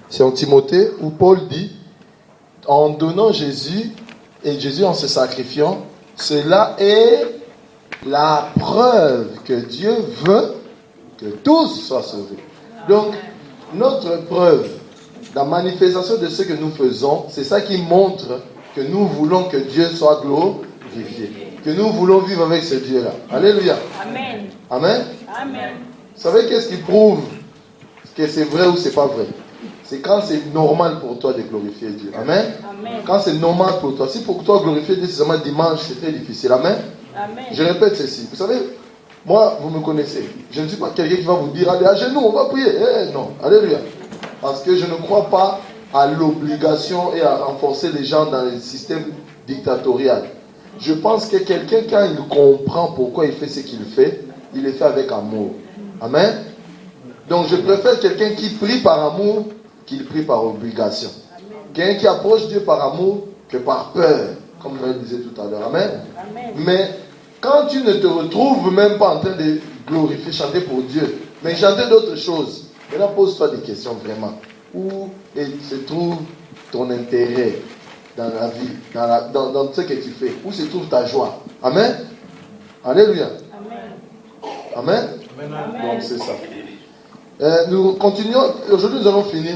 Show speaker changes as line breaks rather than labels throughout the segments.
C'est en Timothée où Paul dit, en donnant Jésus, et Jésus en se sacrifiant, cela est la preuve que Dieu veut que tous soient sauvés. Donc, notre preuve, la manifestation de ce que nous faisons, c'est ça qui montre que nous voulons que Dieu soit glorifié. Que nous voulons vivre avec ce Dieu-là. Alléluia.
Amen.
Amen.
Amen.
Vous savez qu'est-ce qui prouve que c'est vrai ou c'est pas vrai? C'est quand c'est normal pour toi de glorifier Dieu. Amen.
Amen.
Quand c'est normal pour toi. Si pour toi glorifier Dieu, c'est seulement dimanche, c'est très difficile. Amen.
Amen.
Je répète ceci. Vous savez, moi, vous me connaissez. Je ne suis pas quelqu'un qui va vous dire, allez à genoux, on va prier. Non. Alléluia. Parce que je ne crois pas à l'obligation et à renforcer les gens dans le système dictatorial. Je pense que quelqu'un, quand il comprend pourquoi il fait ce qu'il fait, il le fait avec amour. Amen. Donc je préfère quelqu'un qui prie par amour qu'il prie par obligation. Quelqu'un qui approche Dieu par amour que par peur, comme je le disais tout à l'heure. Amen.
Amen.
Mais quand tu ne te retrouves même pas en train de glorifier, chanter pour Dieu, mais chanter d'autres choses, maintenant pose-toi des questions vraiment. Où se trouve ton intérêt dans la vie, dans ce que tu fais? Où se trouve ta joie? Amen. Alléluia.
Amen.
Amen.
Amen.
Donc c'est ça. Nous continuons. Aujourd'hui nous allons finir.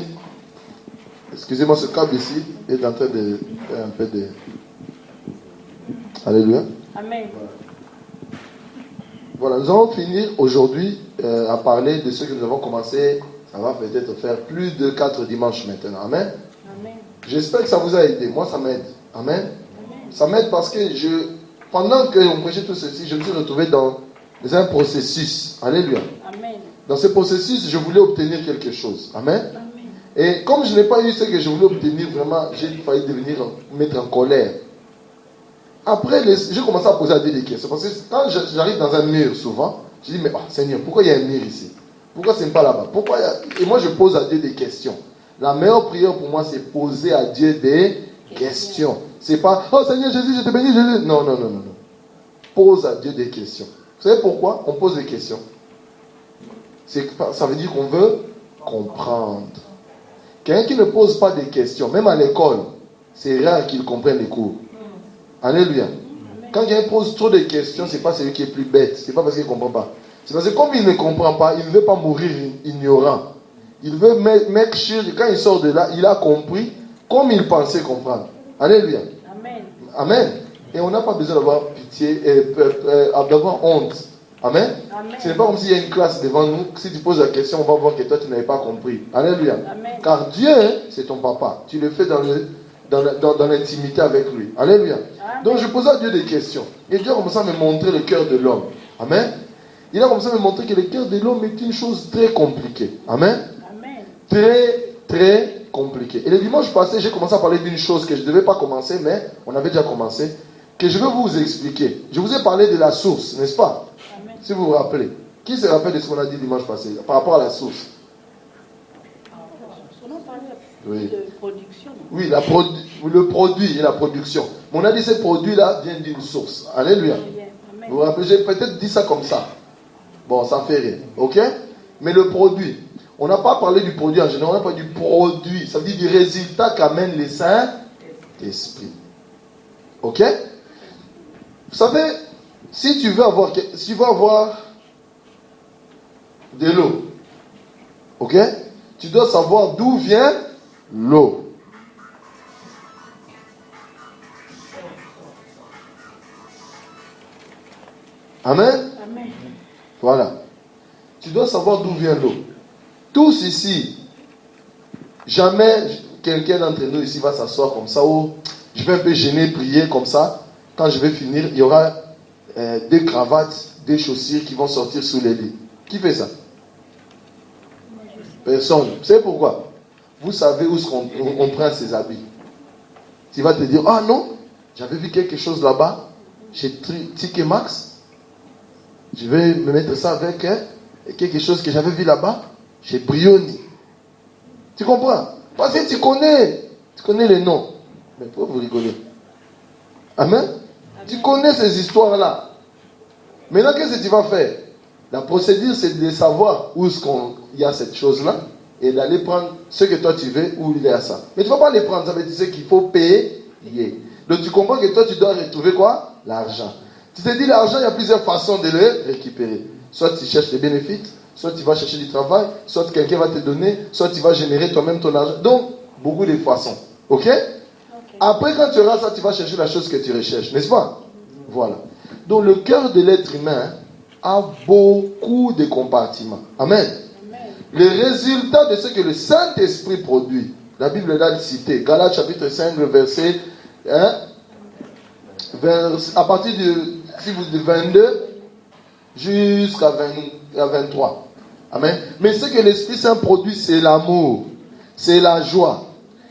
Excusez-moi, ce câble ici est en train de faire un peu de... Alléluia.
Amen.
Voilà, nous allons finir aujourd'hui à parler de ce que nous avons commencé. Ça va peut-être faire plus de 4 dimanches maintenant. Amen.
Amen.
J'espère que ça vous a aidé. Moi, ça m'aide. Amen. Ça m'aide parce que pendant qu'on prêchait tout ceci, je me suis retrouvé dans un processus. Alléluia.
Amen.
Dans ce processus, je voulais obtenir quelque chose. Amen.
Amen.
Et comme je n'ai pas eu ce que je voulais obtenir, vraiment, j'ai failli mettre en colère. Après, j'ai commencé à poser à Dieu des questions. Parce que quand j'arrive dans un mur, souvent, je dis, mais Seigneur, pourquoi il y a un mur ici? Pourquoi ce n'est pas là-bas? Et moi, je pose à Dieu des questions. La meilleure prière pour moi, c'est poser à Dieu des questions. C'est pas, oh Seigneur Jésus, je te bénis, Jésus. Non. Pose à Dieu des questions. Vous savez pourquoi on pose des questions? Ça veut dire qu'on veut comprendre. Quelqu'un qui ne pose pas des questions, même à l'école, c'est rare qu'il comprenne les cours. Alléluia. Quand quelqu'un pose trop de questions, ce n'est pas celui qui est plus bête. Ce n'est pas parce qu'il ne comprend pas. C'est parce que comme il ne comprend pas, il ne veut pas mourir ignorant. Il veut make sure que quand il sort de là, il a compris comme il pensait comprendre. Alléluia.
Amen.
Amen. Et on n'a pas besoin d'avoir pitié, d'avoir honte. Amen.
Amen.
Ce n'est pas comme s'il y a une classe devant nous. Si tu poses la question, on va voir que toi, tu n'avais pas compris. Alléluia.
Amen.
Car Dieu, c'est ton papa. Tu le fais dans l'intimité avec lui. Alléluia.
Amen.
Donc je posais à Dieu des questions. Et Dieu a commencé à me montrer le cœur de l'homme. Amen. Il a commencé à me montrer que le cœur de l'homme est une chose très compliquée. Amen.
Amen.
Très, très compliquée. Et le dimanche passé, j'ai commencé à parler d'une chose que je ne devais pas commencer, mais on avait déjà commencé, que je vais vous expliquer. Je vous ai parlé de la source, n'est-ce pas?
Amen.
Si vous vous rappelez. Qui se rappelle de ce qu'on a dit dimanche passé par rapport à la source?
On a parlé
Oui.
de production.
Oui, le produit et la production. Mais on a dit que ce produit-là vient d'une source. Alléluia.
Amen.
Vous vous rappelez, j'ai peut-être dit ça comme ça. Bon, ça fait rien. Ok? Mais le produit, on n'a pas parlé du produit en général, on a parlé du produit. Ça veut dire du résultat qu'amène les Saint-Esprit. Ok? Vous savez, si tu veux avoir de l'eau, ok? Tu dois savoir d'où vient l'eau. Amen?
Amen.
Voilà. Tu dois savoir d'où vient l'eau. Tous ici, jamais quelqu'un d'entre nous ici va s'asseoir comme ça, ou je vais un peu gêner, prier comme ça. Quand je vais finir, il y aura des cravates, des chaussures qui vont sortir sous les lits. Qui fait ça? Personne. Vous savez pourquoi? Vous savez où on prend ses habits. Tu vas te dire, ah non, j'avais vu quelque chose là-bas, chez Tic et Max. Je vais me mettre ça avec quelque chose que j'avais vu là-bas, chez Brioni. Tu comprends? Parce que tu connais les noms. Mais pourquoi vous rigolez? Amen? Tu connais ces histoires-là. Maintenant, qu'est-ce que tu vas faire? La procédure, c'est de savoir où est-ce qu'il y a cette chose-là. et d'aller prendre ce que toi tu veux où il est à ça. Mais tu ne vas pas les prendre, ça veut dire qu'il faut payer. Donc tu comprends que toi tu dois retrouver quoi? L'argent. Tu te dis l'argent, il y a plusieurs façons de le récupérer. Soit tu cherches des bénéfices, soit tu vas chercher du travail, soit quelqu'un va te donner, soit tu vas générer toi-même ton argent. Donc, beaucoup de façons. Ok? Après, quand tu auras ça, tu vas chercher la chose que tu recherches, n'est-ce pas? Voilà. Donc, le cœur de l'être humain a beaucoup de compartiments. Amen. Le résultat de ce que le Saint-Esprit produit, la Bible l'a cité, Galates chapitre 5, verset 1, à partir de 22 jusqu'à 23. Amen. Mais ce que l'Esprit Saint produit, c'est l'amour, c'est la joie,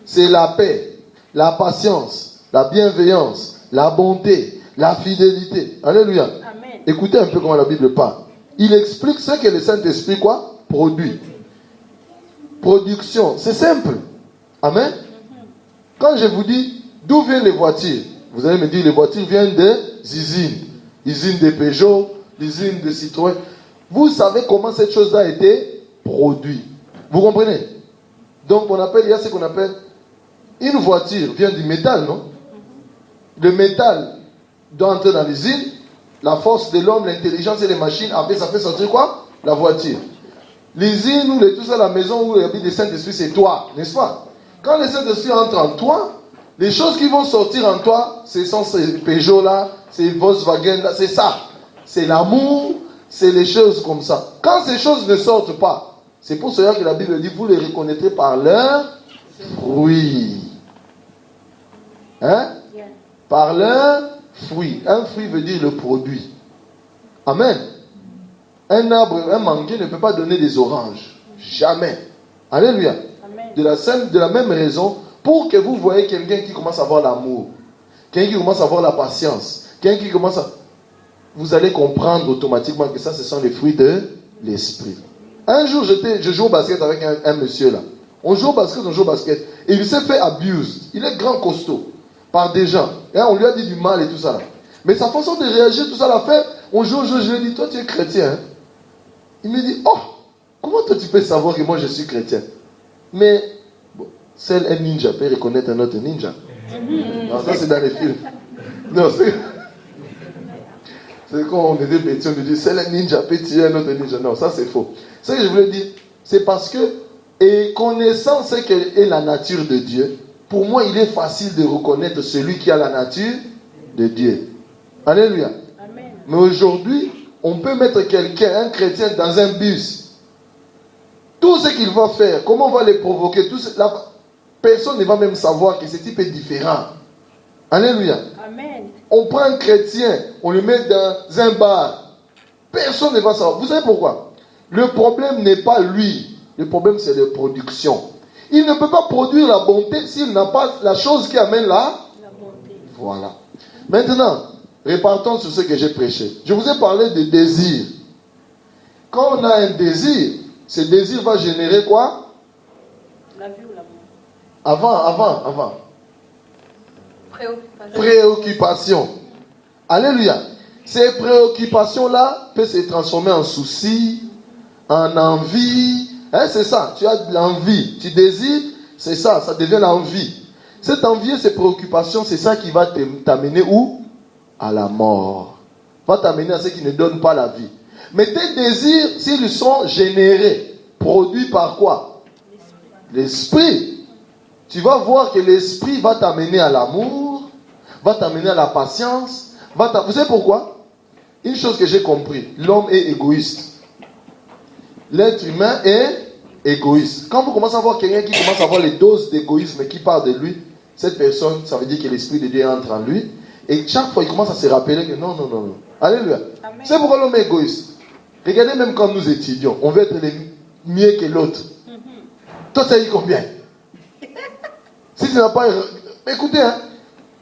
c'est la paix, la patience, la bienveillance, la bonté, la fidélité. Alléluia. Amen. Écoutez un peu comment la Bible parle. Il explique ce que le Saint-Esprit quoi? Produit. Production, c'est simple. Amen. Quand je vous dis d'où viennent les voitures, vous allez me dire les voitures viennent des usines. Usines de Peugeot, l'usine de Citroën. Vous savez comment cette chose-là a été produite. Vous comprenez? Donc il y a ce qu'on appelle une voiture vient du métal, non? Le métal doit entrer dans l'usine. La force de l'homme, l'intelligence et les machines, après ça fait sortir quoi? La voiture. L'usine ou tout ça, la maison où il y a le Saint-Esprit, c'est toi, n'est-ce pas? Quand le Saint-Esprit entre en toi, les choses qui vont sortir en toi, ce sont ces Peugeot-là, ces Volkswagen-là, c'est ça. C'est l'amour, c'est les choses comme ça. Quand ces choses ne sortent pas, c'est pour cela que la Bible dit, vous les reconnaîtrez par leurs fruits. Hein? Par leurs fruits. Un fruit veut dire le produit. Amen. Un arbre, un manguier ne peut pas donner des oranges. Jamais. Alléluia. Amen. De la même raison, pour que vous voyez quelqu'un qui commence à avoir l'amour, quelqu'un qui commence à avoir la patience, quelqu'un qui commence à... Vous allez comprendre automatiquement que ça, ce sont les fruits de l'esprit. Un jour, je joue au basket avec un monsieur là. On joue au basket. Et il s'est fait abuse. Il est grand costaud. Par des gens. Et on lui a dit du mal et tout ça là. Mais sa façon de réagir, tout ça l'a fait. On joue, je lui ai dit, toi tu es chrétien. Hein? Il me dit, oh, comment toi tu peux savoir que moi je suis chrétien? Mais, bon, seul un ninja peut reconnaître un autre ninja. Non, ça c'est dans les films. Non, c'est quand on était petit, on nous dit, seul un ninja peut tuer un autre ninja. Non, ça c'est faux. Ce que je voulais dire, c'est parce que, et connaissant ce qu'est la nature de Dieu, pour moi il est facile de reconnaître celui qui a la nature de Dieu. Alléluia. Amen. Mais aujourd'hui, on peut mettre quelqu'un, un chrétien, dans un bus. Tout ce qu'il va faire, comment on va les provoquer, personne ne va même savoir que ce type est différent. Alléluia. Amen. On prend un chrétien, on le met dans un bar. Personne ne va savoir. Vous savez pourquoi? Le problème n'est pas lui. Le problème, c'est la production. Il ne peut pas produire la bonté s'il n'a pas la chose qui amène la bonté. Voilà. Maintenant, repartons sur ce que j'ai prêché. Je vous ai parlé de désir. Quand on a un désir, ce désir va générer quoi? La vie ou l'amour? Avant. Préoccupation. Alléluia. Ces préoccupations-là peuvent se transformer en soucis, en envie. Hein, c'est ça. Tu as de l'envie. Tu désires, c'est ça. Ça devient l'envie. Cette envie et ces préoccupations, c'est ça qui va t'amener où? À la mort. Va t'amener à ce qui ne donne pas la vie. Mais tes désirs, s'ils sont générés, produits par quoi? L'esprit. Tu vas voir que l'esprit va t'amener à l'amour, va t'amener à la patience. Vous savez pourquoi? Une chose que j'ai compris, l'homme est égoïste. L'être humain est égoïste. Quand vous commencez à voir quelqu'un qui commence à avoir les doses d'égoïsme qui part de lui, cette personne, ça veut dire que l'esprit de Dieu entre en lui. Et chaque fois, il commence à se rappeler que non. Alléluia. Amen. C'est pourquoi l'homme est égoïste. Regardez, même quand nous étudions, on veut être les mieux que l'autre. Toi, tu as eu combien? Si tu n'as pas... Écoutez, hein,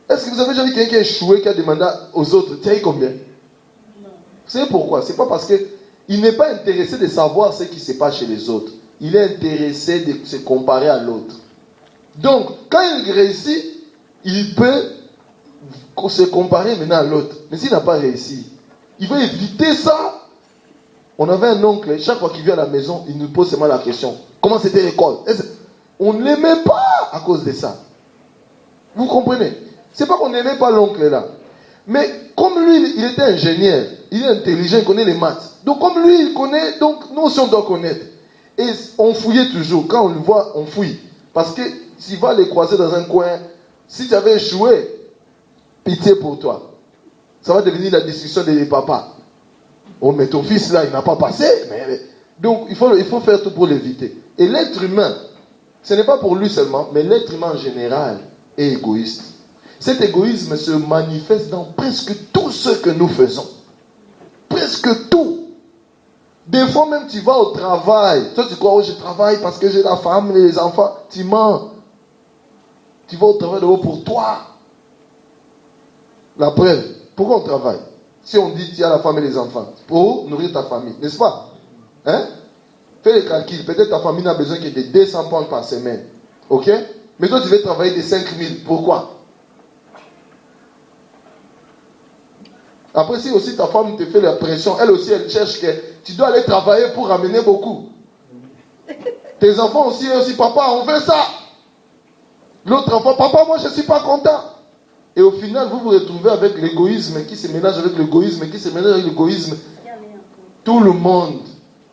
est-ce que vous avez déjà vu quelqu'un qui a échoué, qui a demandé aux autres, tu as eu combien? Non. Vous savez pourquoi? C'est pas parce qu'il n'est pas intéressé de savoir ce qui se passe chez les autres. Il est intéressé de se comparer à l'autre. Donc, quand il réussit, il peut se comparer maintenant à l'autre. Mais s'il n'a pas réussi, il veut éviter ça. On avait un oncle, chaque fois qu'il vient à la maison, il nous pose seulement la question, Comment c'était l'école. On ne l'aimait pas à cause de ça. Vous comprenez? C'est pas qu'on n'aimait pas l'oncle là. Mais comme lui, il était ingénieur, il est intelligent, il connaît les maths. Donc comme lui, il connaît, donc nous aussi on doit connaître. Et on fouillait toujours. Quand on le voit, on fouille. Parce que s'il va les croiser dans un coin, si tu avais échoué, pitié pour toi. Ça va devenir la discussion des papas. Oh, mais ton fils là, il n'a pas passé. Donc il faut faire tout pour l'éviter. Et l'être humain, ce n'est pas pour lui seulement, mais l'être humain en général est égoïste. Cet égoïsme se manifeste dans presque tout ce que nous faisons. Presque tout. Des fois même tu vas au travail. Toi tu crois, oh je travaille parce que j'ai la femme, les enfants. Tu mens. Tu vas au travail d'abord pour toi. La preuve. Pourquoi on travaille? Si on dit tu as la femme et les enfants, pour nourrir ta famille, n'est-ce pas? Hein? Fais les calculs. Peut-être ta famille n'a besoin que de 200 pounds par semaine. Ok? Mais toi tu veux travailler de 5000. Pourquoi? Après, si aussi ta femme te fait la pression, elle aussi, elle cherche que tu dois aller travailler pour ramener beaucoup. Tes enfants aussi, papa, on veut ça. L'autre enfant, papa, moi, je ne suis pas content. Et au final, vous vous retrouvez avec l'égoïsme qui se mélange avec l'égoïsme, qui se mélange avec l'égoïsme. Tout le monde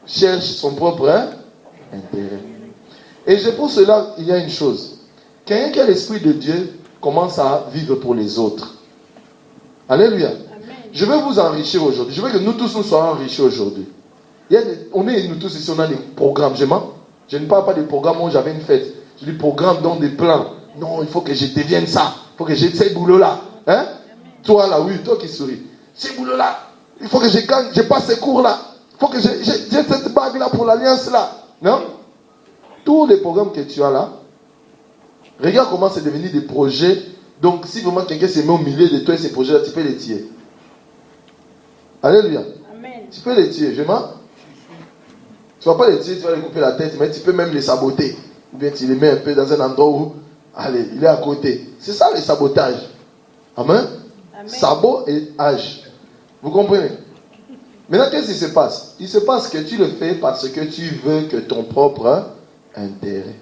cherche son propre intérêt. Et pour cela, il y a une chose. Quelqu'un qui a l'Esprit de Dieu commence à vivre pour les autres. Alléluia. Je veux vous enrichir aujourd'hui. Je veux que nous tous nous soyons enrichis aujourd'hui. Nous tous ici, on a des programmes. Je ne parle pas des programmes où j'avais une fête. Je dis programmes dans des plans. Non, il faut que je devienne ça. Il faut que j'ai ces boulots-là. Hein? Toi là, oui, toi qui souris. Ces boulots-là. Il faut que je gagne, je passe ces cours-là. Il faut que j'ai cette bague-là pour l'alliance-là. Non? Tous les programmes que tu as là, regarde comment c'est devenu des projets. Donc, si vraiment quelqu'un se met au milieu de toi et ces projets-là, tu peux les tirer. Alléluia. Amen. Tu peux les tirer, je mens. Tu ne vas pas les tirer, tu vas les couper la tête, mais tu peux même les saboter. Ou bien tu les mets un peu dans un endroit où, allez, il est à côté. C'est ça le sabotage. Amen. Amen. Sabot et âge. Vous comprenez? Maintenant, qu'est-ce qui se passe? Il se passe que tu le fais parce que tu veux que ton propre intérêt.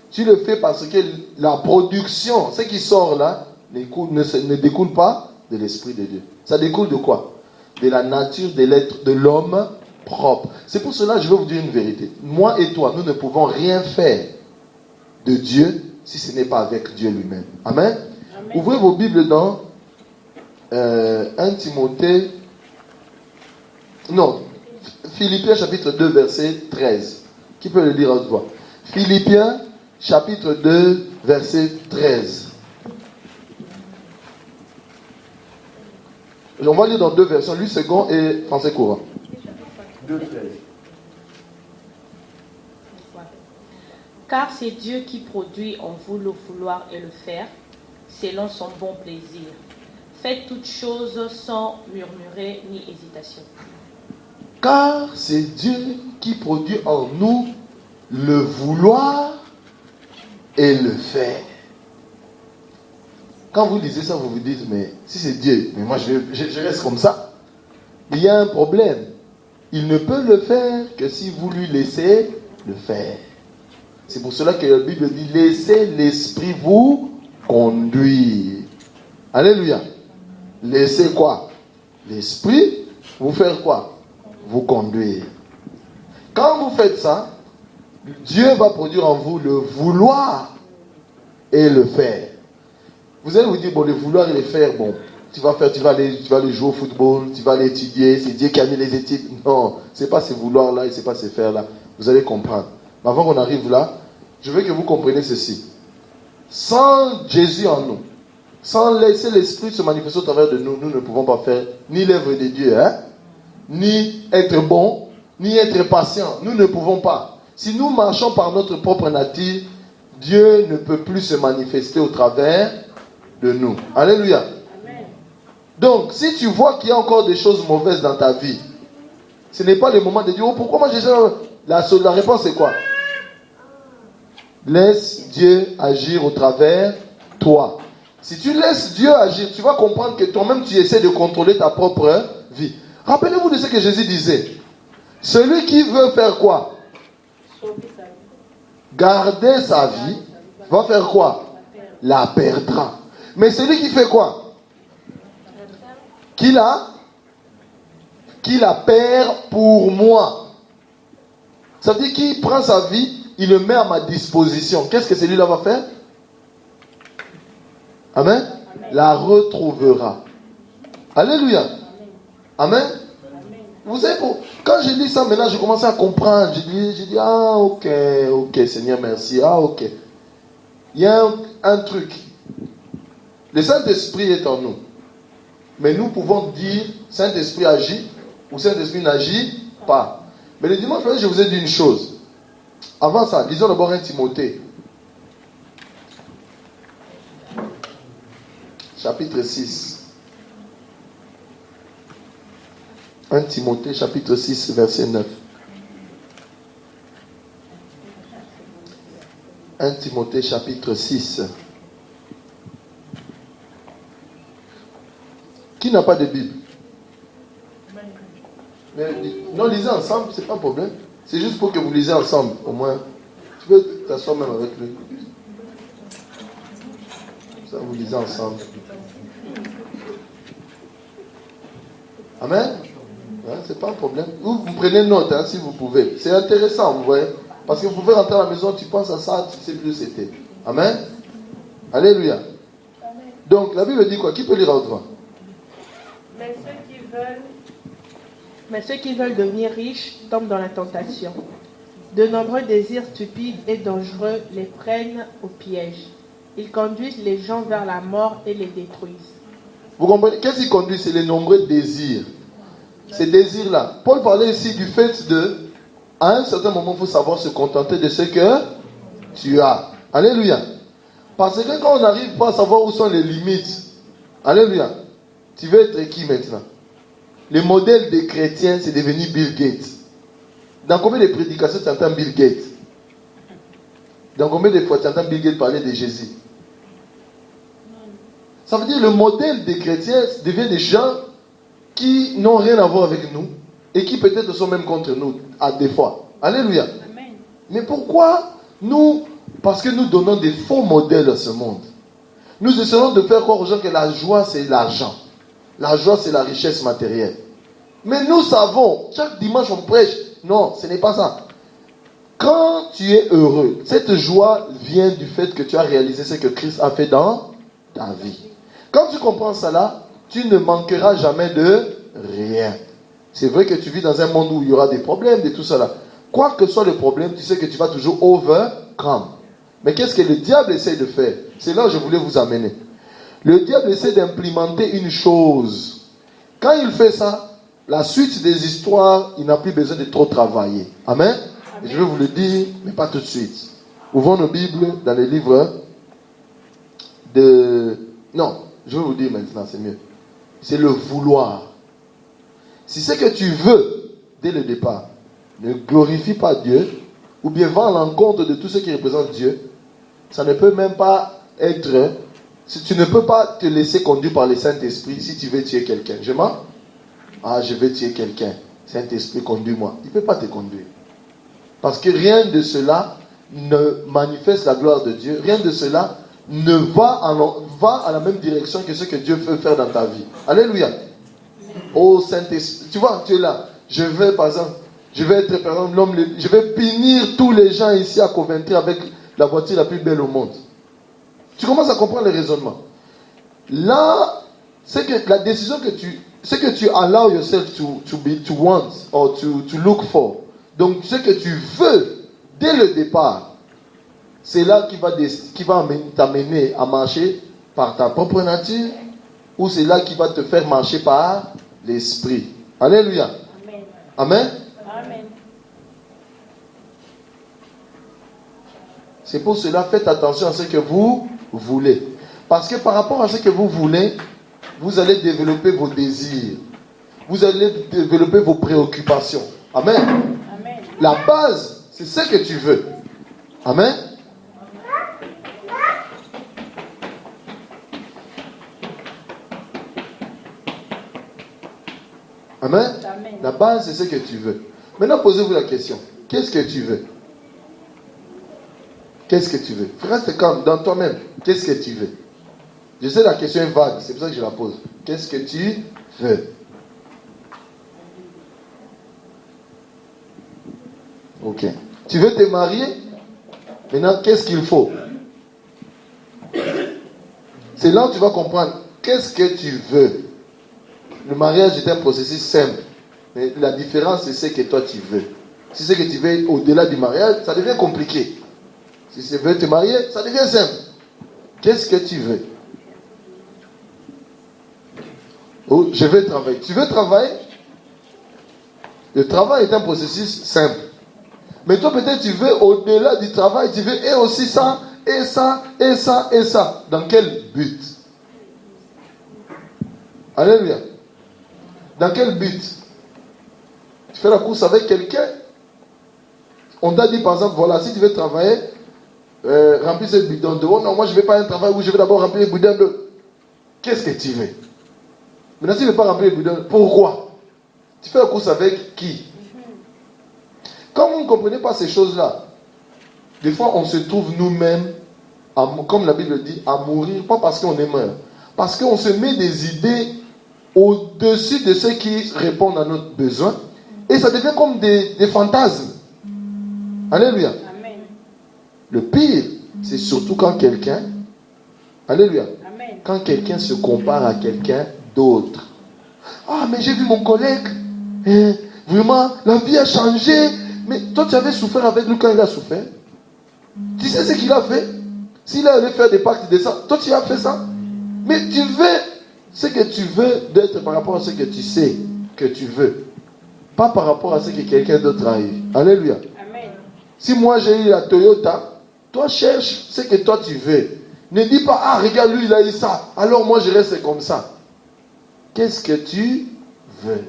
Tu le fais parce que la production, ce qui sort là, ne découle pas de l'Esprit de Dieu. Ça découle de quoi? De la nature de l'être de l'homme propre. C'est pour cela que je vais vous dire une vérité. Moi et toi, nous ne pouvons rien faire de Dieu si ce n'est pas avec Dieu lui-même. Amen. Amen. Ouvrez vos Bibles dans 1 Timothée. Non, Philippiens chapitre 2 verset 13. Qui peut le lire à haute voix? Philippiens chapitre 2 verset 13. On va lire dans deux versions, lui second et français courant.
2:13.
Car c'est Dieu qui produit en vous le vouloir et le faire, selon son bon plaisir. Faites toutes choses sans murmurer ni hésitation.
Car c'est Dieu qui produit en nous le vouloir et le faire. Quand vous lisez ça, vous vous dites, mais si c'est Dieu, mais moi je reste comme ça. Il y a un problème. Il ne peut le faire que si vous lui laissez le faire. C'est pour cela que la Bible dit, laissez l'Esprit vous conduire. Alléluia. Laissez quoi? L'Esprit vous faire quoi? Vous conduire. Quand vous faites ça, Dieu va produire en vous le vouloir et le faire. Vous allez vous dire, bon, le vouloir et le faire, bon, tu vas aller jouer au football, tu vas aller étudier, c'est Dieu qui a mis les études. Non, c'est pas ce vouloir-là et c'est pas ce faire-là. Vous allez comprendre. Mais avant qu'on arrive là, je veux que vous compreniez ceci. Sans Jésus en nous, sans laisser l'Esprit se manifester au travers de nous, nous ne pouvons pas faire ni l'œuvre de Dieu, ni être bon, ni être patient. Nous ne pouvons pas. Si nous marchons par notre propre nature, Dieu ne peut plus se manifester au travers de nous. Alléluia. Amen. Donc, si tu vois qu'il y a encore des choses mauvaises dans ta vie, ce n'est pas le moment de dire, oh, pourquoi moi j'ai la réponse est quoi? Laisse Dieu agir au travers toi. Si tu laisses Dieu agir, tu vas comprendre que toi-même tu essaies de contrôler ta propre vie. Rappelez-vous de ce que Jésus disait. Celui qui veut faire quoi? garder sa vie, va faire quoi? La perdra. Mais celui qui fait quoi? Qui la perd pour moi. Ça veut dire qu'il prend sa vie, il le met à ma disposition. Qu'est-ce que celui-là va faire? Amen. La retrouvera. Alléluia. Amen. Vous savez, quand je lis ça, maintenant, je commence à comprendre. Je dis, ah, ok, Seigneur, merci. Ah, ok. Il y a un truc. Le Saint-Esprit est en nous. Mais nous pouvons dire, Saint-Esprit agit ou Saint-Esprit n'agit pas. Mais le dimanche, je vous ai dit une chose. Avant ça, lisons d'abord 1 Timothée. Chapitre 6. 1 Timothée, chapitre 6, verset 9. 1 Timothée, chapitre 6. Qui n'a pas de Bible? Non, lisez ensemble, c'est pas un problème. C'est juste pour que vous lisez ensemble, au moins. Tu peux t'asseoir même avec lui. Ça, vous lisez ensemble. Amen. Hein, c'est pas un problème. Vous prenez note, hein, si vous pouvez. C'est intéressant, vous voyez. Parce que vous pouvez rentrer à la maison, tu penses à ça, tu sais plus où c'était. Amen. Alléluia. Amen. Donc, la Bible dit quoi? Qui peut lire à haute voix?
Mais ceux qui veulent devenir riches tombent dans la tentation. De nombreux désirs stupides et dangereux les prennent au piège. Ils conduisent les gens vers la mort et les détruisent.
Vous comprenez? Qu'est-ce qui conduit? C'est les nombreux désirs. Ces désirs-là. Paul parlait ici du fait de, à un certain moment, il faut savoir se contenter de ce que tu as. Alléluia. Parce que quand on n'arrive pas à savoir où sont les limites, alléluia, tu veux être qui maintenant? Le modèle des chrétiens, c'est devenu Bill Gates. Dans combien de prédications tu entends Bill Gates? Dans combien de fois tu entends Bill Gates parler de Jésus? Ça veut dire le modèle des chrétiens devient des gens qui n'ont rien à voir avec nous et qui peut-être sont même contre nous à des fois. Alléluia. Amen. Mais pourquoi nous? Parce que nous donnons des faux modèles à ce monde. Nous essayons de faire croire aux gens que la joie c'est l'argent. La joie c'est la richesse matérielle. Mais nous savons, chaque dimanche on prêche. Non, ce n'est pas ça. Quand tu es heureux, cette joie vient du fait que tu as réalisé ce que Christ a fait dans ta vie. Quand tu comprends cela, tu ne manqueras jamais de rien. C'est vrai que tu vis dans un monde où il y aura des problèmes, de tout cela. Quoi que soit le problème, tu sais que tu vas toujours overcome. Mais qu'est-ce que le diable essaie de faire? C'est là où je voulais vous amener. Le diable essaie d'implémenter une chose. Quand il fait ça, la suite des histoires, il n'a plus besoin de trop travailler. Amen. Et je vais vous le dire, mais pas tout de suite. Ouvrons nos Bibles dans les livres de... Non, je vais vous dire maintenant, c'est mieux. C'est le vouloir. Si c'est que tu veux, dès le départ, ne glorifie pas Dieu, ou bien va à l'encontre de tout ce qui représente Dieu, ça ne peut même pas être... Si tu ne peux pas te laisser conduire par le Saint-Esprit si tu veux tuer quelqu'un. Je vais tuer quelqu'un. Saint-Esprit, conduis-moi. Il ne peut pas te conduire. Parce que rien de cela ne manifeste la gloire de Dieu. Rien de cela ne va à la même direction que ce que Dieu veut faire dans ta vie. Alléluia. Oh Saint-Esprit. Tu vois, tu es là. Je vais, par exemple, je vais punir tous les gens ici à Coventry avec la voiture la plus belle au monde. Tu commences à comprendre le raisonnement. Là, c'est que la décision que tu allow yourself to want or to look for. Donc, ce que tu veux dès le départ, c'est là qui va t'amener à marcher par ta propre nature, ou c'est là qui va te faire marcher par l'esprit. Alléluia. Amen. Amen. Amen. C'est pour cela, faites attention à ce que vous voulez. Parce que par rapport à ce que vous voulez, vous allez développer vos désirs. Vous allez développer vos préoccupations. Amen. Amen. La base, c'est ce que tu veux. Amen. Amen. Amen. La base, c'est ce que tu veux. Maintenant, posez-vous la question. Qu'est-ce que tu veux? Qu'est-ce que tu veux? Reste calme dans toi-même. Qu'est-ce que tu veux? Je sais la question est vague, c'est pour ça que je la pose. Qu'est-ce que tu veux? Ok. Tu veux te marier? Maintenant, qu'est-ce qu'il faut? C'est là où tu vas comprendre. Qu'est-ce que tu veux? Le mariage est un processus simple. Mais la différence, c'est ce que toi tu veux. Si c'est que tu veux au-delà du mariage, ça devient compliqué. Si tu veux te marier, ça devient simple. Qu'est-ce que tu veux? Oh, je veux travailler. Tu veux travailler? Le travail est un processus simple. Mais toi, peut-être, tu veux au-delà du travail, tu veux et aussi ça, et ça, et ça, et ça. Dans quel but? Alléluia. Dans quel but? Tu fais la course avec quelqu'un. On t'a dit, par exemple, voilà, si tu veux travailler, remplis ce bidon de eau. Non, moi, je ne vais pas un travail où je vais d'abord remplir le bidon de... Qu'est-ce que tu veux? Maintenant, si tu ne veux pas remplir le bidon, pourquoi? Tu fais la course avec qui? Quand vous ne comprenez pas ces choses-là, des fois on se trouve nous-mêmes, comme la Bible dit, à mourir, pas parce qu'on est mort, parce qu'on se met des idées au-dessus de ceux qui répondent à notre besoin, et ça devient comme des fantasmes. Alléluia.
Amen.
Le pire, c'est surtout quand quelqu'un, alléluia,
Amen.
quand quelqu'un se compare à quelqu'un d'autre. Ah, mais j'ai vu mon collègue, vraiment, la vie a changé. Mais toi, tu avais souffert avec lui quand il a souffert. Tu sais ce qu'il a fait? S'il allait faire des pactes de ça, toi, tu as fait ça. Mais tu veux ce que tu veux d'être par rapport à ce que tu sais que tu veux. Pas par rapport à ce que quelqu'un d'autre a eu. Alléluia.
Amen.
Si moi, j'ai eu la Toyota, toi, cherche ce que toi, tu veux. Ne dis pas, ah, regarde, lui, il a eu ça. Alors moi, je reste comme ça. Qu'est-ce que tu veux?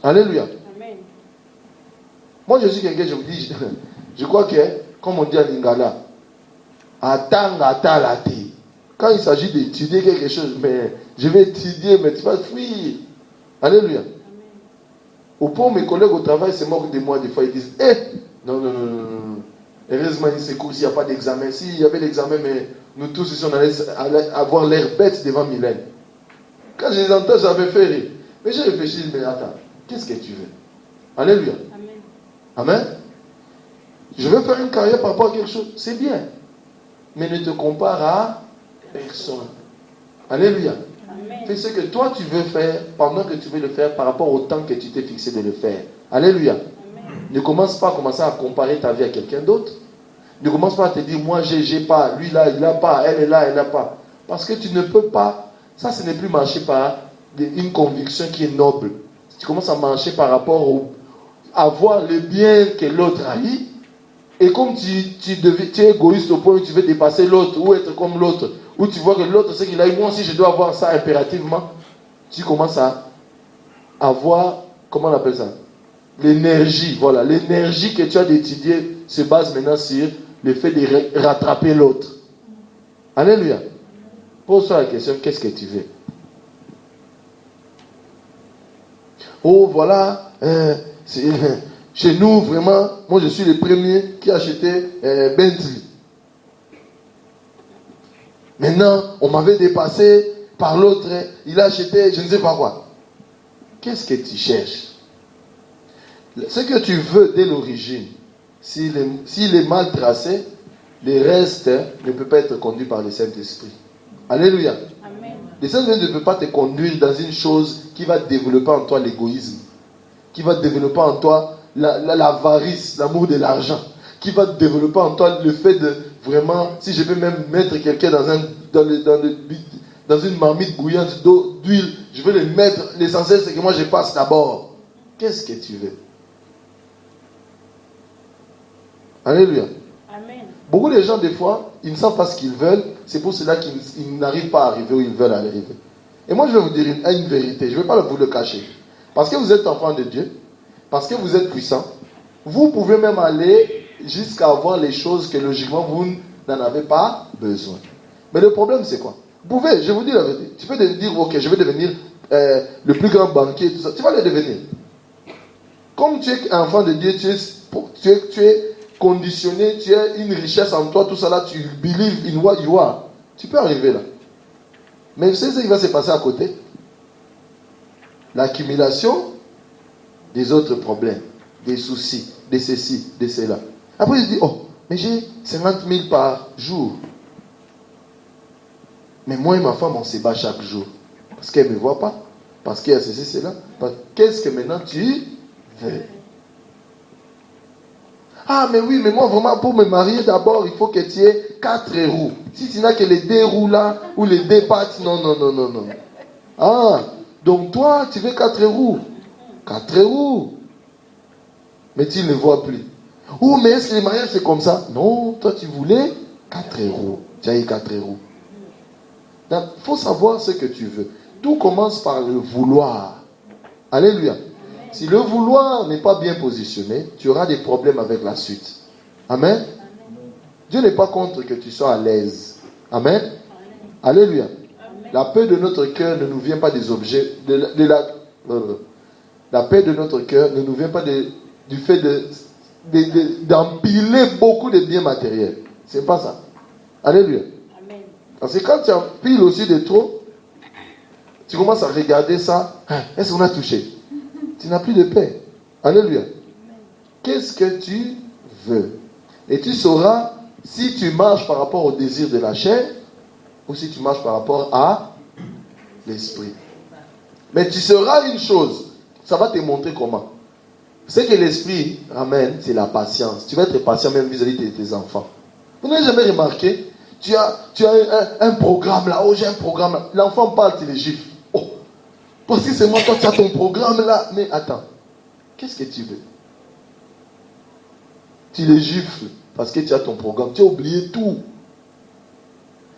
Alléluia. Moi, je suis quelqu'un, je vous dis, je crois que, comme on dit à Lingala, quand il s'agit d'étudier quelque chose, mais je vais étudier, mais tu vas fuir. Alléluia. Amen. Au point où mes collègues au travail se moquent de moi, des fois, ils disent, non. Heureusement, il secoue s'il n'y a pas d'examen. S'il y avait l'examen, mais nous tous ici, on allait avoir l'air bête devant Mylène. Quand je les entends, j'avais fait rire. Mais j'ai réfléchi, mais attends, qu'est-ce que tu veux? Alléluia. Amen. Je veux faire une carrière par rapport à quelque chose. C'est bien. Mais ne te compare à personne. Alléluia. Amen. Fais ce que toi tu veux faire pendant que tu veux le faire par rapport au temps que tu t'es fixé de le faire. Alléluia. Amen. Ne commence pas à commencer à comparer ta vie à quelqu'un d'autre. Ne commence pas à te dire, moi j'ai pas, lui là, il n'a pas, elle est là, elle n'a pas. Parce que tu ne peux pas. Ça, ce n'est plus marcher par une conviction qui est noble. Tu commences à marcher par rapport à voir le bien que l'autre a eu. Et comme tu es égoïste au point où tu veux dépasser l'autre ou être comme l'autre, où tu vois que l'autre c'est qu'il a eu, moi aussi je dois avoir ça impérativement, tu commences à avoir, comment on appelle ça? L'énergie, voilà. L'énergie que tu as d'étudier se base maintenant sur le fait de rattraper l'autre. Alléluia. Pose-toi la question, qu'est-ce que tu veux? Oh, voilà, chez nous, vraiment, moi je suis le premier qui a acheté Bentley. Maintenant, on m'avait dépassé par l'autre, il a acheté je ne sais pas quoi. Qu'est-ce que tu cherches? Ce que tu veux dès l'origine, s'il est mal tracé, le reste ne peut pas être conduit par le Saint-Esprit. Alléluia. Amen. Le Saint-Esprit ne peut pas te conduire dans une chose qui va développer en toi l'égoïsme, qui va développer en toi l'avarice, l'amour de l'argent, qui va développer en toi le fait de vraiment, si je peux même mettre quelqu'un dans une marmite bouillante d'huile, je veux le mettre, l'essentiel c'est que moi je passe d'abord. Qu'est-ce que tu veux? Alléluia. Amen. Beaucoup de gens des fois, ils ne savent pas ce qu'ils veulent, c'est pour cela qu'ils n'arrivent pas à arriver où ils veulent arriver. Et moi je vais vous dire une vérité, je ne vais pas vous le cacher. Parce que vous êtes enfant de Dieu, parce que vous êtes puissant, vous pouvez même aller jusqu'à avoir les choses que logiquement vous n'en avez pas besoin. Mais le problème c'est quoi? Vous pouvez, je vous dis la vérité, tu peux dire ok, je vais devenir le plus grand banquier, tout ça. Tu vas le devenir. Comme tu es enfant de Dieu, tu es conditionné, tu as une richesse en toi, tout ça là, tu believe in what you are. Tu peux arriver là. Mais vous savez ce qui va se passer à côté? L'accumulation des autres problèmes, des soucis, de ceci, de cela. Après, je dis, oh, mais j'ai 50 000 par jour. Mais moi et ma femme, on se bat chaque jour. Parce qu'elle ne me voit pas. Parce qu'il y a ceci, cela. Qu'est-ce que maintenant tu veux? Ah, mais oui, mais moi, vraiment, pour me marier, d'abord, il faut que tu aies 4 roues. Si tu n'as que les 2 roues là, ou les 2 pattes, non. Ah, donc toi, tu veux 4 roues. 4 roues. Mais tu ne vois plus. Oh, mais est-ce que les mariages, c'est comme ça? Non, toi, tu voulais 4 roues. Tu as eu 4 roues. Donc, il faut savoir ce que tu veux. Tout commence par le vouloir. Alléluia. Si le vouloir n'est pas bien positionné, tu auras des problèmes avec la suite. Amen. Dieu n'est pas contre que tu sois à l'aise. Amen. Alléluia. La paix de notre cœur ne nous vient pas des objets. La paix de notre cœur ne nous vient pas du fait d'empiler beaucoup de biens matériels. C'est pas ça. Alléluia. Parce que quand tu empiles aussi de trop, tu commences à regarder ça. Est-ce qu'on a touché? Tu n'as plus de paix. Alléluia. Qu'est-ce que tu veux? Et tu sauras si tu marches par rapport au désir de la chair ou si tu marches par rapport à l'esprit. Mais tu sauras une chose. Ça va te montrer comment. Ce que l'esprit ramène, c'est la patience. Tu vas être patient même vis-à-vis de tes enfants. Vous n'avez jamais remarqué? Tu as un programme là. Oh, j'ai un programme là. L'enfant parle, tu les gifles. Oh, parce que c'est moi, toi, tu as ton programme là. Mais attends, qu'est-ce que tu veux? Tu les gifles parce que tu as ton programme. Tu as oublié tout.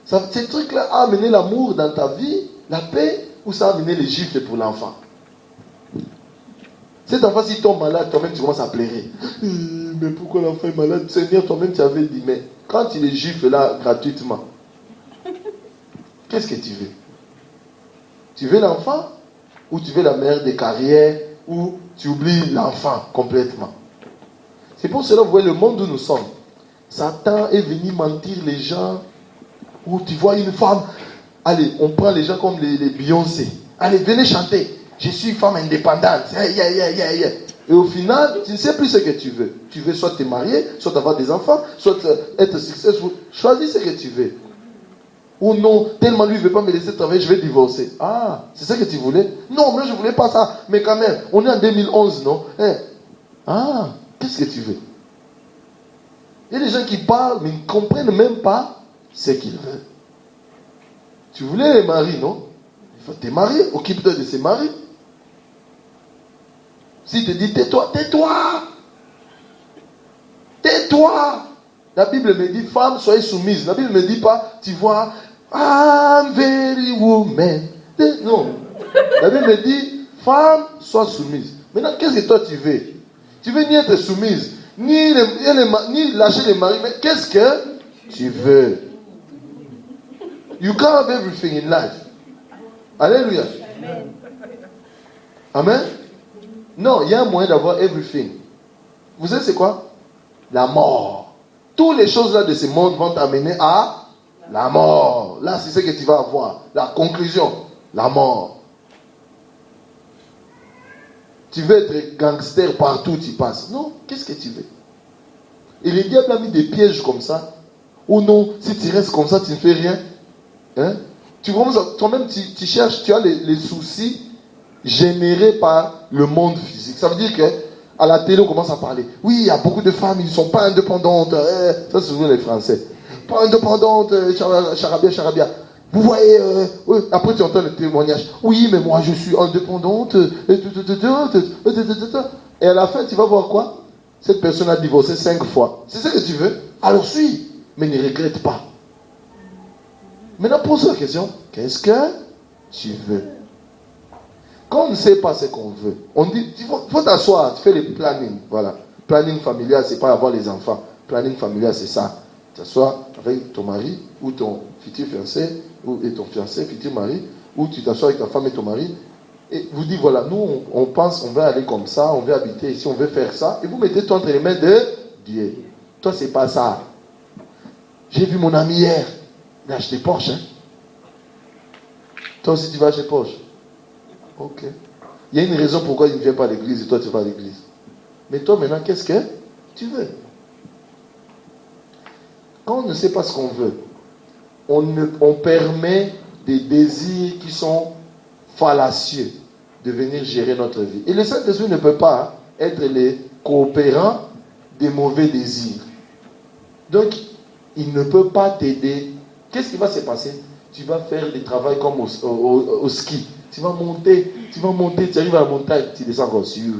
Ces trucs-là a amené l'amour dans ta vie, la paix, ou ça a amené les gifles pour l'enfant? Cet enfant, s'il tombe malade, toi-même, tu commences à pleurer. Mais pourquoi l'enfant est malade? Seigneur, toi-même, tu avais dit, mais quand tu les gifles là, gratuitement, qu'est-ce que tu veux? Tu veux l'enfant? Ou tu veux la mère des carrières? Ou tu oublies l'enfant complètement? C'est pour cela que vous voyez le monde où nous sommes. Satan est venu mentir les gens. Où tu vois une femme. Allez, on prend les gens comme les Beyoncé. Allez, venez chanter. Je suis une femme indépendante. Et au final, tu ne sais plus ce que tu veux. Tu veux soit te marier, soit avoir des enfants, soit être successful. Choisis ce que tu veux. Ou non, tellement lui ne veut pas me laisser travailler, je vais divorcer. Ah, c'est ça que tu voulais? Non, mais je ne voulais pas ça. Mais quand même, on est en 2011, non? Ah, qu'est-ce que tu veux? Il y a des gens qui parlent, mais ils ne comprennent même pas ce qu'ils veulent. Tu voulais les marier, non? Il faut te marier, occupe-toi de ces maris. S'il te dit tais-toi, tais-toi. Tais-toi. La Bible me dit, femme, soyez soumise. La Bible ne me dit pas, tu vois, I'm very woman. Non. La Bible me dit, femme, sois soumise. Maintenant, qu'est-ce que toi tu veux? Tu veux ni être soumise, ni lâcher les maris, mais qu'est-ce que tu veux? You can't have everything in life. Alléluia. Amen. Non, il y a un moyen d'avoir everything. Vous savez c'est quoi? La mort. Toutes les choses là de ce monde vont t'amener à la mort. Là, c'est ce que tu vas avoir. La conclusion, la mort. Tu veux être gangster partout où tu passes. Non, qu'est-ce que tu veux? Et le diable a mis des pièges comme ça. Ou non, si tu restes comme ça, tu ne fais rien. Hein? Toi-même, tu cherches, tu as les soucis générés par le monde physique. Ça veut dire que à la télé, on commence à parler. Oui, il y a beaucoup de femmes, ils ne sont pas indépendantes. Ça, c'est souvent les Français. Pas indépendantes, charabia. Vous voyez, après tu entends le témoignage. Oui, mais moi, je suis indépendante. Et à la fin, tu vas voir quoi? Cette personne a divorcé 5 fois. C'est ça que tu veux? Alors suis, mais ne regrette pas. Maintenant, pose la question. Qu'est-ce que tu veux? Quand on ne sait pas ce qu'on veut, on dit, il faut t'asseoir, tu fais le planning. Voilà. Planning familial, c'est pas avoir les enfants. Planning familial, c'est ça. Tu t'assois avec ton mari ou ton futur fiancé, et ton fiancé, futur mari, ou tu t'assois avec ta femme et ton mari, et vous dites, voilà, nous, on pense, on veut aller comme ça, on veut habiter ici, on veut faire ça, et vous mettez tout entre les mains de Dieu. Toi, c'est pas ça. J'ai vu mon ami hier. Il a acheté Porsche. Hein? Toi aussi, tu vas acheter Porsche. Ok. Il y a une raison pourquoi il ne vient pas à l'église et toi, tu vas à l'église. Mais toi, maintenant, qu'est-ce que tu veux? Quand on ne sait pas ce qu'on veut, on permet des désirs qui sont fallacieux de venir gérer notre vie. Et le Saint-Esprit ne peut pas être les coopérants des mauvais désirs. Donc, il ne peut pas t'aider. Qu'est-ce qui va se passer? Tu vas faire des travaux comme au ski. Tu vas monter, tu arrives à la montagne, tu descends encore sur.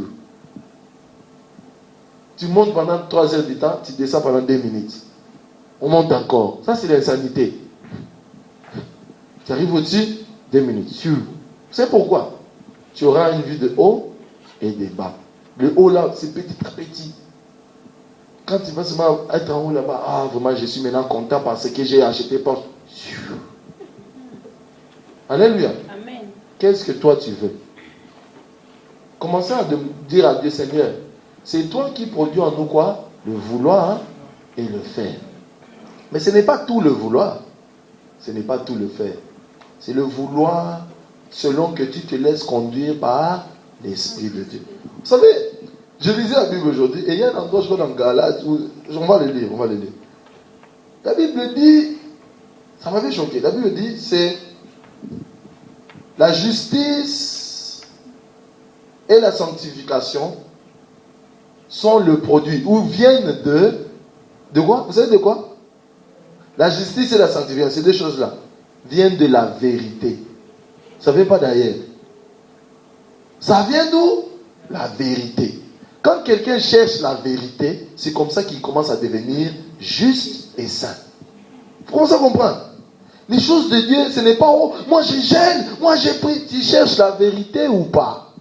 Tu montes pendant 3 heures du temps, tu descends pendant 2 minutes. On monte encore. Ça, c'est l'insanité. Tu arrives au-dessus, 2 minutes. Sur. C'est pourquoi tu auras une vue de haut et de bas. Le haut là, c'est petit à petit. Quand tu vas seulement être en haut là-bas, ah vraiment, je suis maintenant content parce que j'ai acheté Porsche. Alléluia.
Amen.
Qu'est-ce que toi tu veux? Commencez à dire à Dieu, Seigneur, c'est toi qui produis en nous quoi? Le vouloir et le faire. Mais ce n'est pas tout le vouloir. Ce n'est pas tout le faire. C'est le vouloir selon que tu te laisses conduire par l'Esprit de Dieu. Vous savez, je lisais la Bible aujourd'hui et il y a un endroit, je crois dans Galates, où on va le lire. La Bible dit, ça m'avait choqué, la Bible dit, c'est la justice et la sanctification sont le produit, ou viennent de quoi? Vous savez de quoi? La justice et la sanctification, ces deux choses-là, viennent de la vérité. Ça ne vient pas d'ailleurs. Ça vient d'où? La vérité. Quand quelqu'un cherche la vérité, c'est comme ça qu'il commence à devenir juste et saint. Vous commencez à comprendre? Les choses de Dieu, ce n'est pas oh, moi je gêne, moi j'ai pris. Tu cherches la vérité ou pas?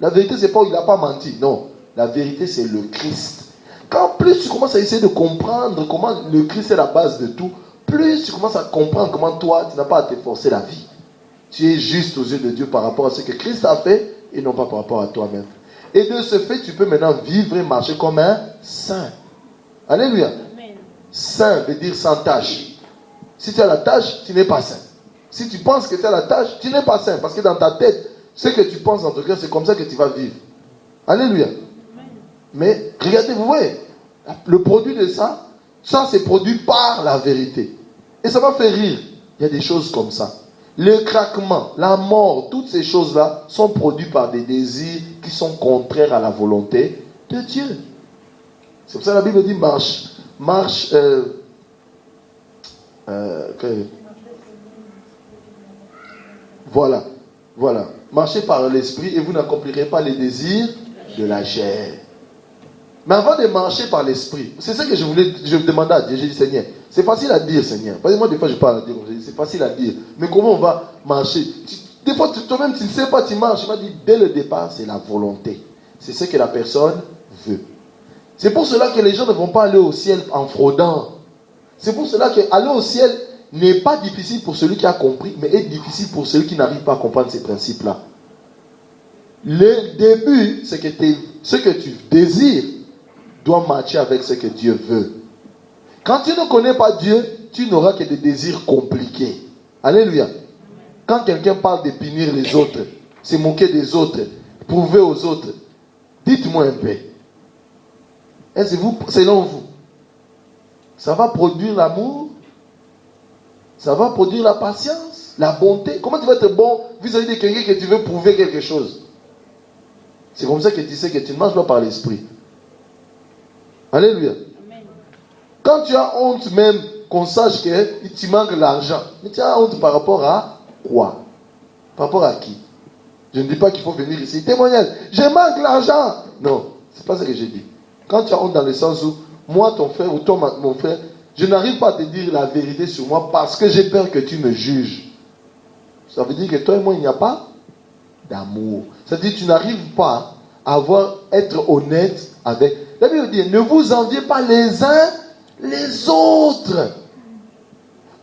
La vérité, c'est pas il n'a pas menti. Non. La vérité, c'est le Christ. Quand plus tu commences à essayer de comprendre comment le Christ est la base de tout, plus tu commences à comprendre comment toi, tu n'as pas à te forcer la vie. Tu es juste aux yeux de Dieu par rapport à ce que Christ a fait et non pas par rapport à toi-même. Et de ce fait, tu peux maintenant vivre et marcher comme un saint. Alléluia.
Amen.
Saint veut dire sans tâche. Si tu as la tâche, tu n'es pas saint. Si tu penses que tu as la tâche, tu n'es pas saint. Parce que dans ta tête, ce que tu penses en tout cas, c'est comme ça que tu vas vivre. Alléluia. Mais regardez, vous voyez, le produit de ça c'est produit par la vérité. Et ça m'a fait rire. Il y a des choses comme ça. Le craquement, la mort, toutes ces choses-là sont produites par des désirs qui sont contraires à la volonté de Dieu. C'est pour ça que la Bible dit marche. Voilà. Marchez par l'esprit et vous n'accomplirez pas les désirs de la chair. Mais avant de marcher par l'esprit, c'est ça que je demandais à Dieu. J'ai dit, Seigneur, c'est facile à dire, Seigneur. Parce que moi, des fois, je parle à Dieu, c'est facile à dire. Mais comment on va marcher? Des fois, toi-même, tu ne sais pas, tu marches. Il m'a dit, dès le départ, c'est la volonté. C'est ce que la personne veut. C'est pour cela que les gens ne vont pas aller au ciel en fraudant. C'est pour cela que aller au ciel n'est pas difficile pour celui qui a compris, mais est difficile pour celui qui n'arrive pas à comprendre ces principes-là. Le début, c'est que ce que tu désires doit matcher avec ce que Dieu veut. Quand tu ne connais pas Dieu, tu n'auras que des désirs compliqués. Alléluia. Quand quelqu'un parle de punir les autres, se moquer des autres, prouver aux autres, dites-moi un peu. Est-ce que selon vous, ça va produire l'amour? Ça va produire la patience? La bonté? Comment tu vas être bon vis-à-vis de quelqu'un que tu veux prouver quelque chose? C'est comme ça que tu sais que tu ne marches pas par l'esprit. Alléluia.
Amen.
Quand tu as honte même qu'on sache que tu manques l'argent, mais tu as honte par rapport à quoi? Par rapport à qui? Je ne dis pas qu'il faut venir ici témoignage. Je manque l'argent. Non, c'est pas ce que j'ai dit. Quand tu as honte dans le sens où moi, ton frère ou toi, mon frère, je n'arrive pas à te dire la vérité sur moi parce que j'ai peur que tu me juges. Ça veut dire que toi et moi, il n'y a pas d'amour. C'est-à-dire que tu n'arrives pas à être honnête avec... La Bible dit, ne vous enviez pas les uns les autres.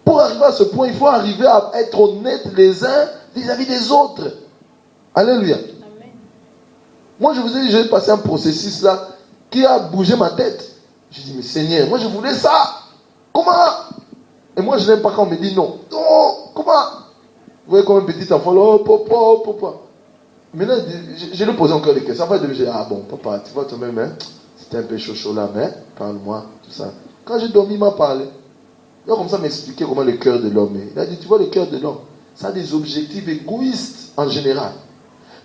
Pour arriver à ce point, il faut arriver à être honnête les uns vis-à-vis des autres. Alléluia.
Amen.
Moi, je vous ai dit, j'ai passé un processus là qui a bougé ma tête. Je dis, mais Seigneur, moi je voulais ça. Comment? Et moi je n'aime pas quand on me dit non. Non, comment? Vous voyez comme un petit enfant, oh papa, oh papa. Maintenant, je lui posé encore des questions. Ça va devenir, ah bon, papa, tu vois toi-même, hein? C'était un peu chaud là, mais parle-moi, tout ça. Quand j'ai dormi, il m'a parlé. Il a comme ça m'expliquer comment le cœur de l'homme est. Il a dit, tu vois, le cœur de l'homme, ça a des objectifs égoïstes en général.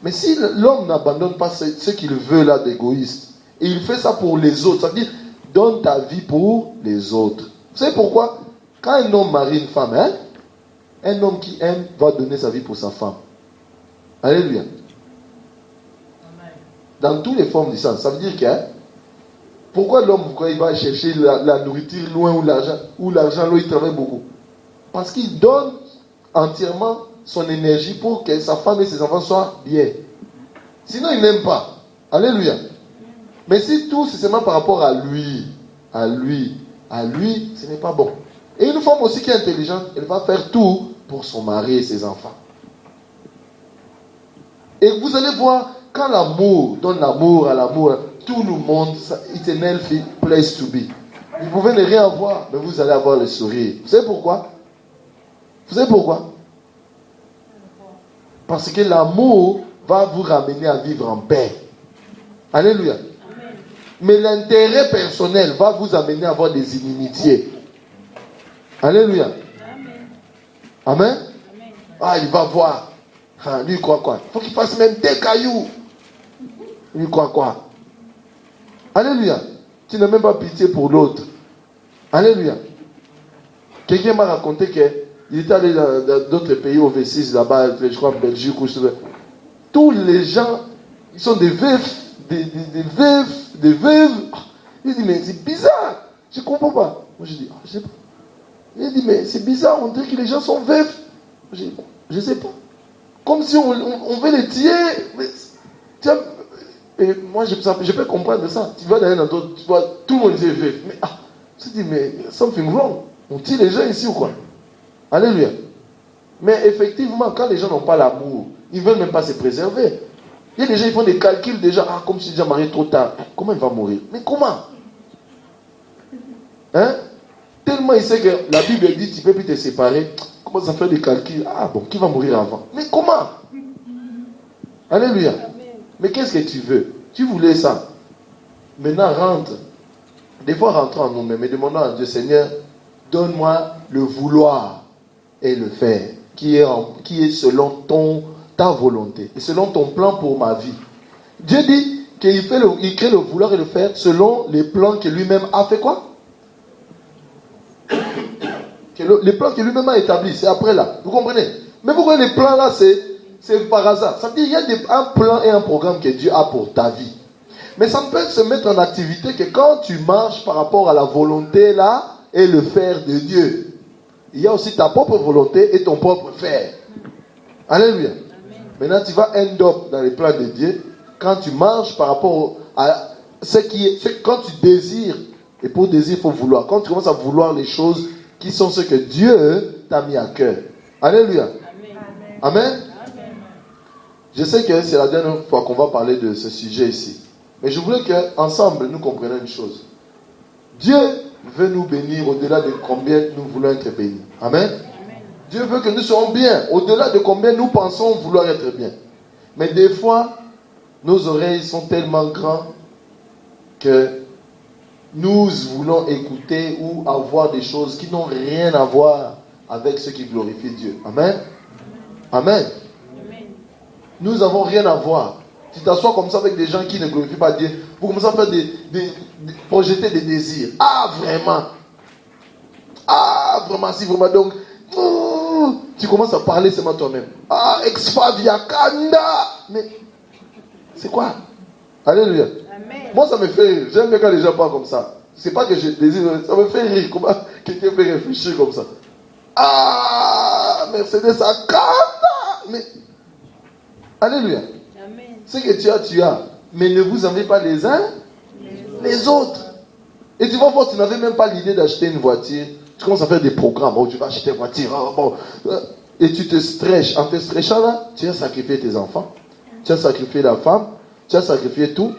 Mais si l'homme n'abandonne pas ce qu'il veut là d'égoïste, et il fait ça pour les autres, ça veut dire, donne ta vie pour les autres. Vous savez pourquoi? Quand un homme marie une femme, hein, un homme qui aime va donner sa vie pour sa femme. Alléluia. Dans toutes les formes du sens. Ça veut dire que, hein, pourquoi l'homme, il va chercher la nourriture loin ou l'argent là où il travaille beaucoup? Parce qu'il donne entièrement son énergie pour que sa femme et ses enfants soient bien. Sinon, il n'aime pas. Alléluia. Mais si tout, c'est seulement par rapport à lui, ce n'est pas bon. Et une femme aussi qui est intelligente, elle va faire tout pour son mari et ses enfants. Et vous allez voir, quand l'amour donne l'amour à l'amour, tout le monde, it's an healthy place to be. Vous pouvez ne rien avoir, mais vous allez avoir le sourire. Vous savez pourquoi? Vous savez pourquoi? Parce que l'amour va vous ramener à vivre en paix. Alléluia. Amen. Mais l'intérêt personnel va vous amener à avoir des inimitiés. Alléluia. Amen. Amen. Amen. Ah, il va voir. Ah, lui, il croit quoi? Il faut qu'il fasse même des cailloux. Lui, il croit quoi? Alléluia. Tu n'as même pas pitié pour l'autre. Alléluia. Quelqu'un m'a raconté qu'il était allé dans d'autres pays, au V6, là-bas, je crois en Belgique, ou je sais pas. Tous les gens, ils sont des veufs, des veuves. Il dit, mais c'est bizarre. Je ne comprends pas. Moi, je dis, je sais pas. Il dit, mais c'est bizarre, on dirait que les gens sont veufs. Je dis, je ne sais pas. Comme si on veut les tuer. Mais, tiens, et moi, je peux comprendre ça. Tu vas dans un endroit, tu vois, tout le monde est veuf. Mais, je me dis, mais something wrong. On tue les gens ici ou quoi? Alléluia. Mais effectivement, quand les gens n'ont pas l'amour, ils ne veulent même pas se préserver. Il y a des gens qui font des calculs déjà. Comme si déjà marié trop tard. Comment il va mourir? Mais comment? Hein? Tellement il sait que la Bible dit tu ne peux plus te séparer. Comment ça fait des calculs? Bon, qui va mourir avant? Mais comment? Alléluia. Mais qu'est-ce que tu veux? Tu voulais ça. Maintenant rentre. Des fois rentrons en nous-mêmes et demandons à Dieu, Seigneur, donne-moi le vouloir et le faire, qui est selon ta volonté et selon ton plan pour ma vie. Dieu dit qu'il crée le vouloir et le faire selon les plans que lui-même a fait quoi? Les plans que lui-même a établis, c'est après là. Vous comprenez? Mais vous voyez, les plans là, c'est par hasard. Ça veut dire qu'il y a un plan et un programme que Dieu a pour ta vie. Mais ça ne peut se mettre en activité que quand tu marches par rapport à la volonté là et le faire de Dieu. Il y a aussi ta propre volonté et ton propre faire. Alléluia. Amen. Maintenant, tu vas end up dans les plans de Dieu quand tu marches par rapport à quand tu désires. Et pour désirer, il faut vouloir. Quand tu commences à vouloir les choses qui sont ce que Dieu t'a mis à cœur. Alléluia. Amen. Amen. Amen. Je sais que c'est la dernière fois qu'on va parler de ce sujet ici. Mais je voulais qu'ensemble, nous comprenions une chose. Dieu veut nous bénir au-delà de combien nous voulons être bénis. Amen. Amen. Dieu veut que nous soyons bien, au-delà de combien nous pensons vouloir être bien. Mais des fois, nos oreilles sont tellement grandes que nous voulons écouter ou avoir des choses qui n'ont rien à voir avec ce qui glorifie Dieu. Amen. Amen. Amen. Nous n'avons rien à voir. Tu t'assois comme ça avec des gens qui ne glorifient pas Dieu. Vous commencez à faire projeter des désirs. Vraiment. Vraiment, si vraiment. Donc, tu commences à parler seulement toi-même. Ex-Faviakanda. Mais, c'est quoi? Alléluia. Amen. Moi, ça me fait rire. J'aime bien quand les gens parlent comme ça. C'est pas que je désire, ça me fait rire. Comment quelqu'un peut réfléchir comme ça? Mercedes à Kanda. Mais, alléluia. Ce que tu as. Mais ne vous enlevez pas les uns les autres. Et tu vas voir, tu n'avais même pas l'idée d'acheter une voiture. Tu commences à faire des programmes. Tu vas acheter une voiture. Et tu te stretches. En te stretchant là, tu as sacrifié tes enfants. Tu as sacrifié la femme. Tu as sacrifié tout.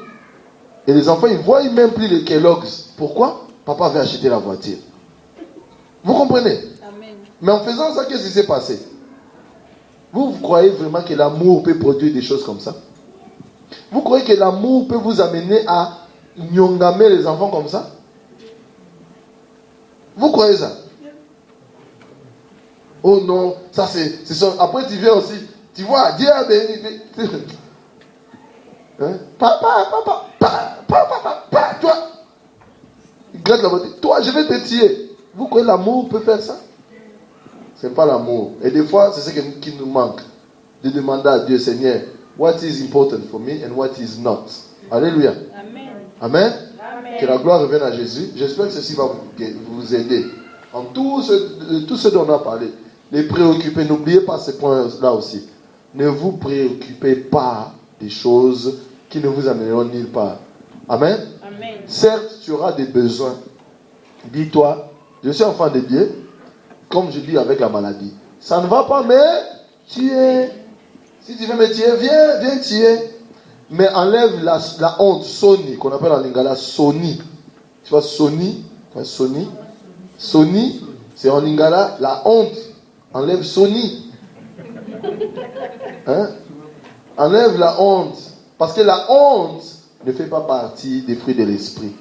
Et les enfants, ils voient même plus les Kellogg's. Pourquoi? Papa avait acheté la voiture. Vous comprenez?
Amen.
Mais en faisant ça, qu'est-ce qui s'est passé? Vous croyez vraiment que l'amour peut produire des choses comme ça? Vous croyez que l'amour peut vous amener à nyongamer les enfants comme ça? Vous croyez ça? Oh non, ça c'est ça. Après tu viens aussi, tu vois, Dieu a béni. Hein? Papa, toi. Il gratte la beauté. Toi, je vais te tuer. Vous croyez l'amour peut faire ça? C'est pas l'amour. Et des fois, c'est ce qui nous manque. De demander à Dieu, Seigneur, what is important for me and what is not. Alléluia.
Amen.
Amen.
Amen.
Que la gloire revienne à Jésus. J'espère que ceci va vous aider. En tout ce dont on a parlé. Les préoccuper, n'oubliez pas ces points-là aussi. Ne vous préoccupez pas des choses qui ne vous amèneront nulle part. Amen.
Amen.
Certes, tu auras des besoins. Dis-toi, je suis enfant de Dieu, comme je dis avec la maladie. Ça ne va pas, mais tu es. Si tu veux me tuer, viens tuer. Mais enlève la honte, Soni, qu'on appelle en lingala Soni. Tu vois, Soni, Soni, c'est en lingala la honte. Enlève Soni. Hein? Enlève la honte. Parce que la honte ne fait pas partie des fruits de l'esprit.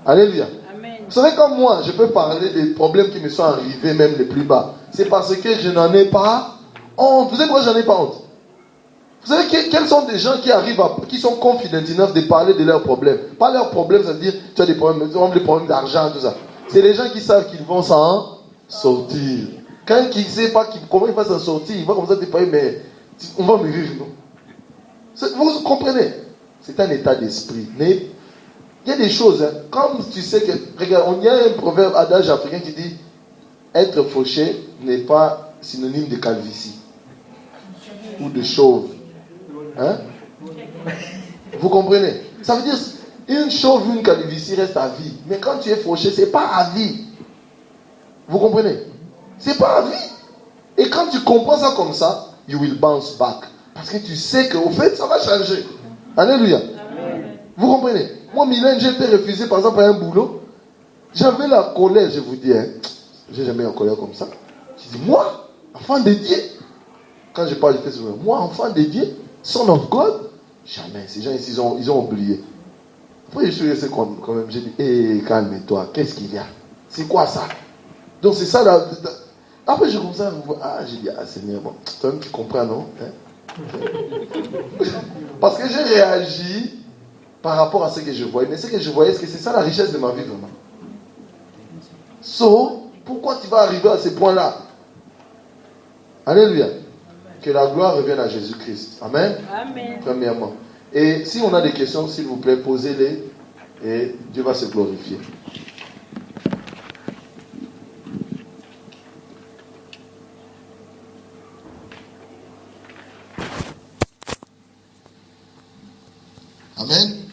Alléluia.
Amen.
Vous savez, comme moi, je peux parler des problèmes qui me sont arrivés, même les plus bas. C'est parce que je n'en ai pas honte. Vous savez pourquoi je n'en ai pas honte? Vous savez quels sont des gens qui arrivent qui sont confidents de parler de leurs problèmes? Pas leurs problèmes, ça veut dire tu as des problèmes, des problèmes d'argent, tout ça. C'est les gens qui savent qu'ils vont s'en sortir. Quand il ne sait pas comment il va s'en sortir, il va comme ça te parler, mais on va me vivre, non? Vous comprenez? C'est un état d'esprit. Mais il y a des choses, hein, comme tu sais que, regarde, il y a un proverbe adage africain qui dit être fauché n'est pas synonyme de calvitie ou de chauve. Hein? Vous comprenez? Ça veut dire une chauve, une calvitie reste à vie. Mais quand tu es fauché, c'est pas à vie. Vous comprenez? C'est pas à vie. Et quand tu comprends ça comme ça, you will bounce back. Parce que tu sais qu'au fait, ça va changer. Alléluia.
Amen.
Vous comprenez? Moi, Mylène, j'ai été refusé par exemple à un boulot. J'avais la colère, je vous dis. Hein. J'ai jamais eu la colère comme ça. Je dis, moi, enfant de Dieu. Quand je parle, je fais souvent, moi, enfant de Dieu, son of God. Jamais. Ces gens ici, ils ont oublié. Après, je suis resté quand même. J'ai dit, hé, calme-toi. Qu'est-ce qu'il y a? C'est quoi ça? Donc, c'est ça. Après, je commence à voir. Ah, j'ai dit, ah, Seigneur, bon, toi-même, tu comprends, non? Hein? Parce que j'ai réagi par rapport à ce que je voyais. Mais ce que je voyais, c'est que c'est ça la richesse de ma vie, vraiment. Pourquoi tu vas arriver à ce point-là? Alléluia. Que la gloire revienne à Jésus-Christ. Amen.
Amen.
Premièrement. Et si on a des questions, s'il vous plaît, posez-les et Dieu va se glorifier. Amen.